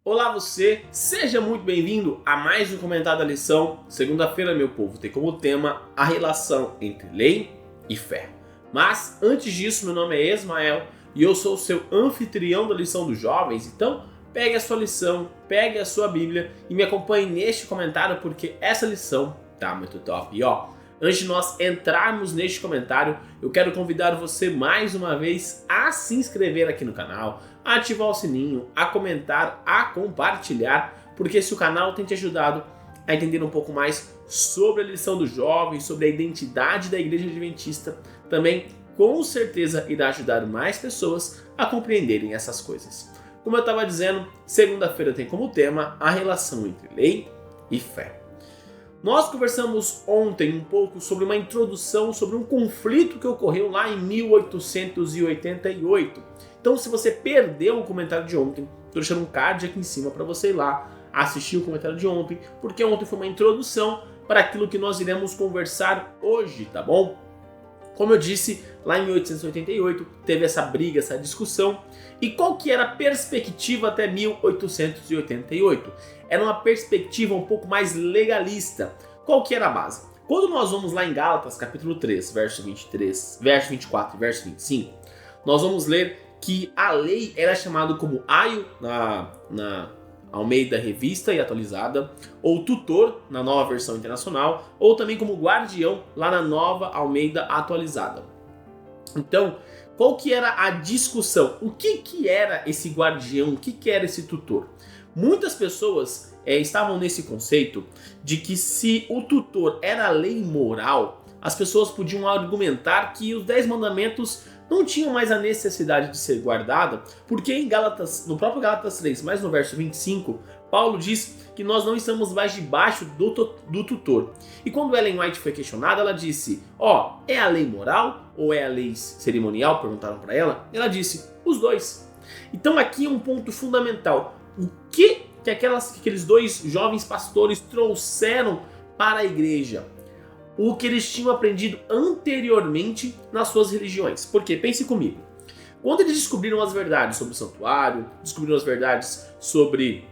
Olá você, seja muito bem-vindo a mais um comentário da lição. Segunda-feira, meu povo, tem como tema a relação entre lei e fé. Mas antes disso, meu nome é Ismael e eu sou o seu anfitrião da lição dos jovens. Então pegue a sua lição, pegue a sua Bíblia e me acompanhe neste comentário porque essa lição tá muito top. E antes de nós entrarmos neste comentário, eu quero convidar você mais uma vez a se inscrever aqui no canal, a ativar o sininho, a comentar, a compartilhar, porque se o canal tem te ajudado a entender um pouco mais sobre a lição dos jovens, sobre a identidade da Igreja Adventista, também com certeza irá ajudar mais pessoas a compreenderem essas coisas. Como eu estava dizendo, segunda-feira tem como tema a relação entre lei e fé. Nós conversamos ontem um pouco sobre uma introdução sobre um conflito que ocorreu lá em 1888. Então, se você perdeu o comentário de ontem, estou deixando um card aqui em cima para você ir lá assistir o comentário de ontem, porque ontem foi uma introdução para aquilo que nós iremos conversar hoje, tá bom? Como eu disse, lá em 1888 teve essa briga, essa discussão. E qual que era a perspectiva até 1888? Era uma perspectiva um pouco mais legalista. Qual que era a base? Quando nós vamos lá em Gálatas, capítulo 3, verso 23, verso 24 e verso 25, nós vamos ler que a lei era chamada como aio na Almeida Revista e Atualizada, ou tutor na Nova Versão Internacional, ou também como guardião lá na Nova Almeida Atualizada. Então, qual que era a discussão? O que era esse guardião? O que era esse tutor? Muitas pessoas estavam nesse conceito de que se o tutor era a lei moral, as pessoas podiam argumentar que os 10 mandamentos não tinham mais a necessidade de ser guardada, porque em Gálatas, no próprio Gálatas 3, mas no verso 25, Paulo diz que nós não estamos mais debaixo do tutor. E quando Ellen White foi questionada, ela disse, é a lei moral ou é a lei cerimonial? Perguntaram para ela. Ela disse, os dois. Então aqui é um ponto fundamental. O que aqueles dois jovens pastores trouxeram para a igreja? O que eles tinham aprendido anteriormente nas suas religiões. Porque, pense comigo, quando eles descobriram as verdades sobre o santuário, descobriram as verdades sobre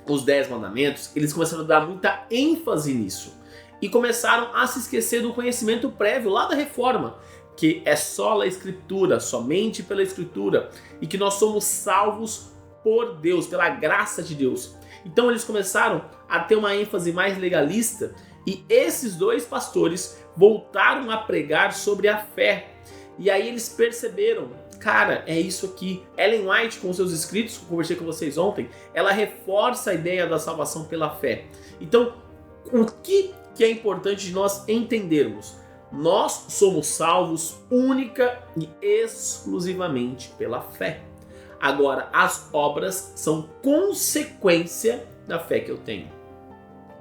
os 10 mandamentos, eles começaram a dar muita ênfase nisso. E começaram a se esquecer do conhecimento prévio lá da Reforma, que é só a Escritura, somente pela Escritura, e que nós somos salvos por Deus, pela graça de Deus. Então eles começaram a ter uma ênfase mais legalista, e esses dois pastores voltaram a pregar sobre a fé. E aí eles perceberam, cara, é isso aqui. Ellen White, com seus escritos, que eu conversei com vocês ontem, ela reforça a ideia da salvação pela fé. Então, o que é importante de nós entendermos? Nós somos salvos única e exclusivamente pela fé. Agora, as obras são consequência da fé que eu tenho.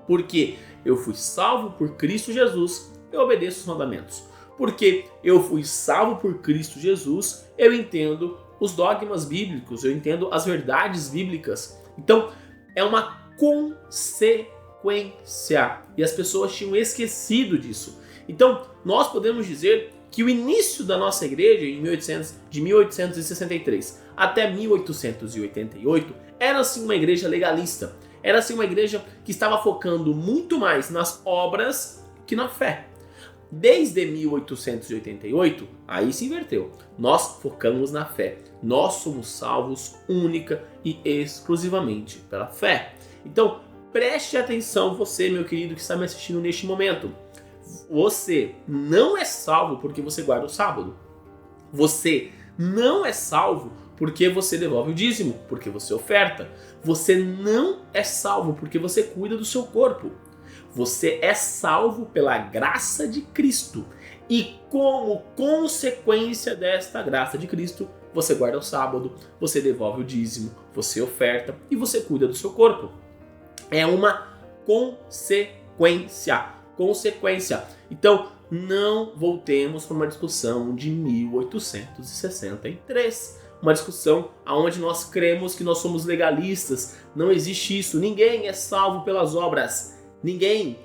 Porque eu fui salvo por Cristo Jesus, eu obedeço os mandamentos. Porque eu fui salvo por Cristo Jesus, eu entendo os dogmas bíblicos, eu entendo as verdades bíblicas. Então, é uma consequência. E as pessoas tinham esquecido disso. Então, nós podemos dizer que o início da nossa igreja, de 1863 até 1888, era assim uma igreja legalista. Era assim uma igreja que estava focando muito mais nas obras que na fé. Desde 1888, aí se inverteu. Nós focamos na fé. Nós somos salvos única e exclusivamente pela fé. Então, preste atenção você, meu querido, que está me assistindo neste momento. Você não é salvo porque você guarda o sábado. Você não é salvo porque você devolve o dízimo, porque você oferta. Você não é salvo porque você cuida do seu corpo. Você é salvo pela graça de Cristo. E como consequência desta graça de Cristo, você guarda o sábado, você devolve o dízimo, você oferta e você cuida do seu corpo. É uma consequência. Então, não voltemos para uma discussão de 1863. Uma discussão onde nós cremos que nós somos legalistas. Não existe isso. Ninguém é salvo pelas obras. Ninguém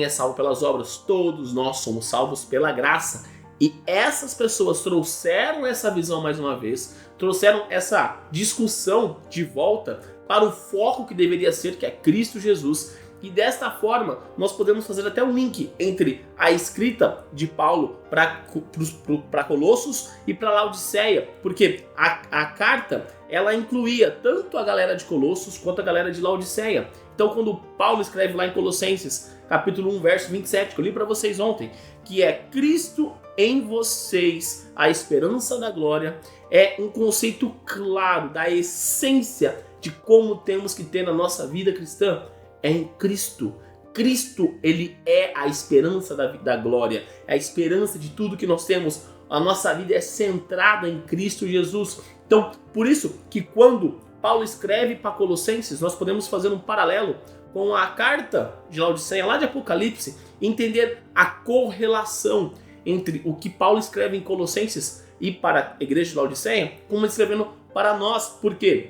é salvo pelas obras. Todos nós somos salvos pela graça. E essas pessoas trouxeram essa visão mais uma vez, trouxeram essa discussão de volta para o foco que deveria ser, que é Cristo Jesus. E desta forma, nós podemos fazer até um link entre a escrita de Paulo para Colossos e para Laodiceia, porque a carta ela incluía tanto a galera de Colossos quanto a galera de Laodiceia. Então, quando Paulo escreve lá em Colossenses, capítulo 1, verso 27, que eu li para vocês ontem, que é Cristo em vocês, a esperança da glória, é um conceito claro da essência de como temos que ter na nossa vida cristã. É em Cristo. Cristo, ele é a esperança da glória, é a esperança de tudo que nós temos. A nossa vida é centrada em Cristo Jesus. Então, por isso que quando Paulo escreve para Colossenses, nós podemos fazer um paralelo com a carta de Laodiceia, lá de Apocalipse, e entender a correlação entre o que Paulo escreve em Colossenses e para a igreja de Laodiceia, como escrevendo para nós, porque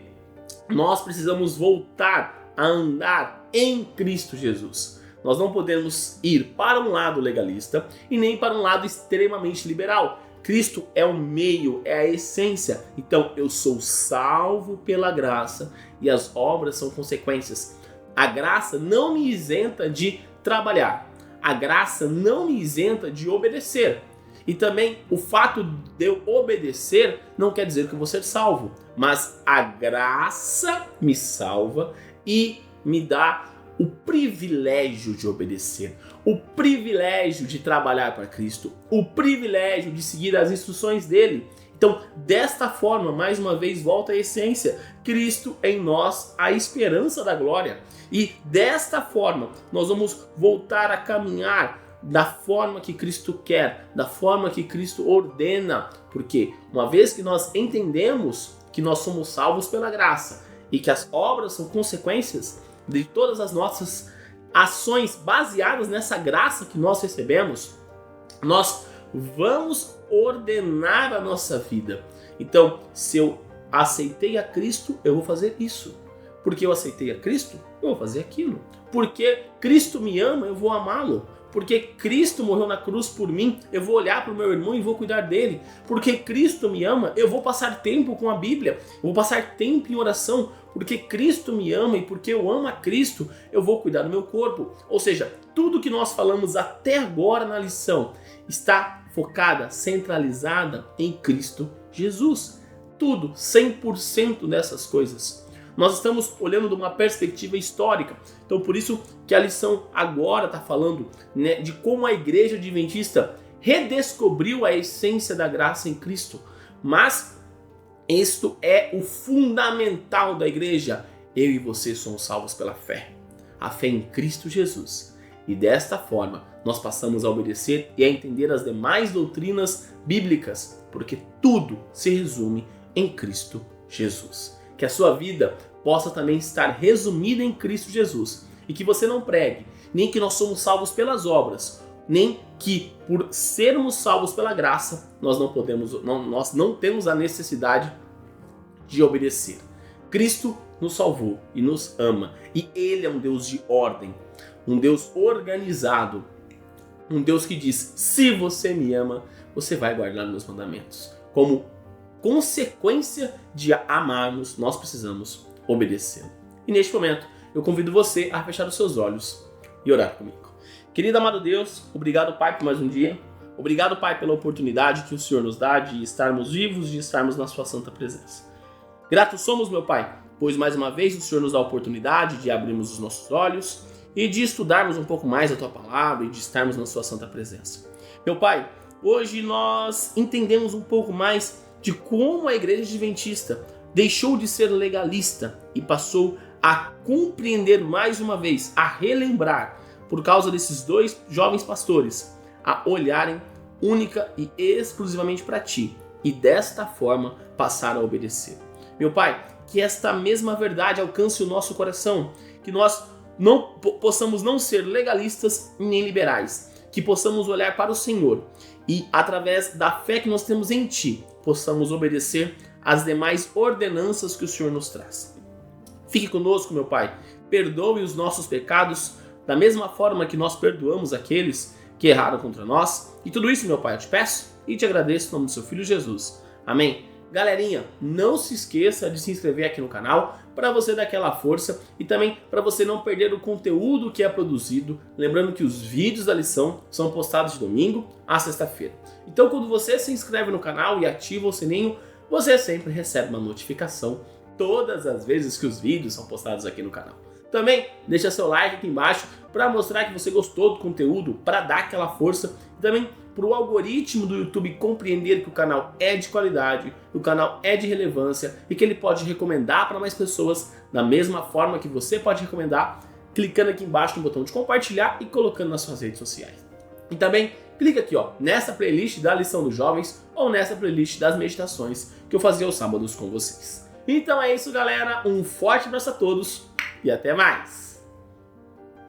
nós precisamos voltar a andar em Cristo Jesus. Nós não podemos ir para um lado legalista e nem para um lado extremamente liberal. Cristo é o meio, é a essência. Então eu sou salvo pela graça e as obras são consequências. A graça não me isenta de trabalhar. A graça não me isenta de obedecer. E também o fato de eu obedecer não quer dizer que eu vou ser salvo. Mas a graça me salva e me dá o privilégio de obedecer, o privilégio de trabalhar para Cristo, o privilégio de seguir as instruções dele. Então, desta forma, mais uma vez, volta à essência, Cristo em nós, a esperança da glória. E desta forma, nós vamos voltar a caminhar da forma que Cristo quer, da forma que Cristo ordena, porque uma vez que nós entendemos que nós somos salvos pela graça e que as obras são consequências de todas as nossas ações baseadas nessa graça que nós recebemos, nós vamos ordenar a nossa vida. Então, se eu aceitei a Cristo, eu vou fazer isso. Porque eu aceitei a Cristo, eu vou fazer aquilo. Porque Cristo me ama, eu vou amá-lo. Porque Cristo morreu na cruz por mim, eu vou olhar para o meu irmão e vou cuidar dele. Porque Cristo me ama, eu vou passar tempo com a Bíblia, eu vou passar tempo em oração. Porque Cristo me ama e porque eu amo a Cristo, eu vou cuidar do meu corpo. Ou seja, tudo que nós falamos até agora na lição está focada, centralizada em Cristo Jesus. Tudo, 100% dessas coisas. Nós estamos olhando de uma perspectiva histórica. Então, por isso que a lição agora está falando, né, de como a igreja adventista redescobriu a essência da graça em Cristo. Mas isto é o fundamental da igreja. Eu e você somos salvos pela fé. A fé em Cristo Jesus. E desta forma, nós passamos a obedecer e a entender as demais doutrinas bíblicas, porque tudo se resume em Cristo Jesus. Que a sua vida possa também estar resumida em Cristo Jesus. E que você não pregue, nem que nós somos salvos pelas obras, nem que por sermos salvos pela graça, nós não temos a necessidade de obedecer. Cristo nos salvou e nos ama. E Ele é um Deus de ordem, um Deus organizado, um Deus que diz, se você me ama, você vai guardar meus mandamentos. Como consequência de amarmos, nós precisamos obedecer. E neste momento, eu convido você a fechar os seus olhos e orar comigo. Querido amado Deus, obrigado, Pai, por mais um dia. Obrigado, Pai, pela oportunidade que o Senhor nos dá de estarmos vivos, de estarmos na sua santa presença. Gratos somos, meu Pai, pois mais uma vez o Senhor nos dá a oportunidade de abrirmos os nossos olhos e de estudarmos um pouco mais a Tua Palavra e de estarmos na sua santa presença. Meu Pai, hoje nós entendemos um pouco mais de como a igreja adventista deixou de ser legalista e passou a compreender mais uma vez, a relembrar, por causa desses dois jovens pastores, a olharem única e exclusivamente para Ti e desta forma passar a obedecer. Meu Pai, que esta mesma verdade alcance o nosso coração, que nós possamos não ser legalistas nem liberais, que possamos olhar para o Senhor e através da fé que nós temos em Ti, possamos obedecer às demais ordenanças que o Senhor nos traz. Fique conosco, meu Pai, perdoe os nossos pecados da mesma forma que nós perdoamos aqueles que erraram contra nós. E tudo isso, meu Pai, eu te peço e te agradeço em nome do seu Filho Jesus. Amém. Galerinha, não se esqueça de se inscrever aqui no canal para você dar aquela força e também para você não perder o conteúdo que é produzido. Lembrando que os vídeos da lição são postados de domingo a sexta-feira. Então quando você se inscreve no canal e ativa o sininho, você sempre recebe uma notificação todas as vezes que os vídeos são postados aqui no canal. Também deixa seu like aqui embaixo para mostrar que você gostou do conteúdo, para dar aquela força e também para o algoritmo do YouTube compreender que o canal é de qualidade, que o canal é de relevância e que ele pode recomendar para mais pessoas da mesma forma que você pode recomendar, clicando aqui embaixo no botão de compartilhar e colocando nas suas redes sociais. E também clica aqui nessa playlist da lição dos jovens ou nessa playlist das meditações que eu fazia aos sábados com vocês. Então é isso, galera, um forte abraço a todos e até mais!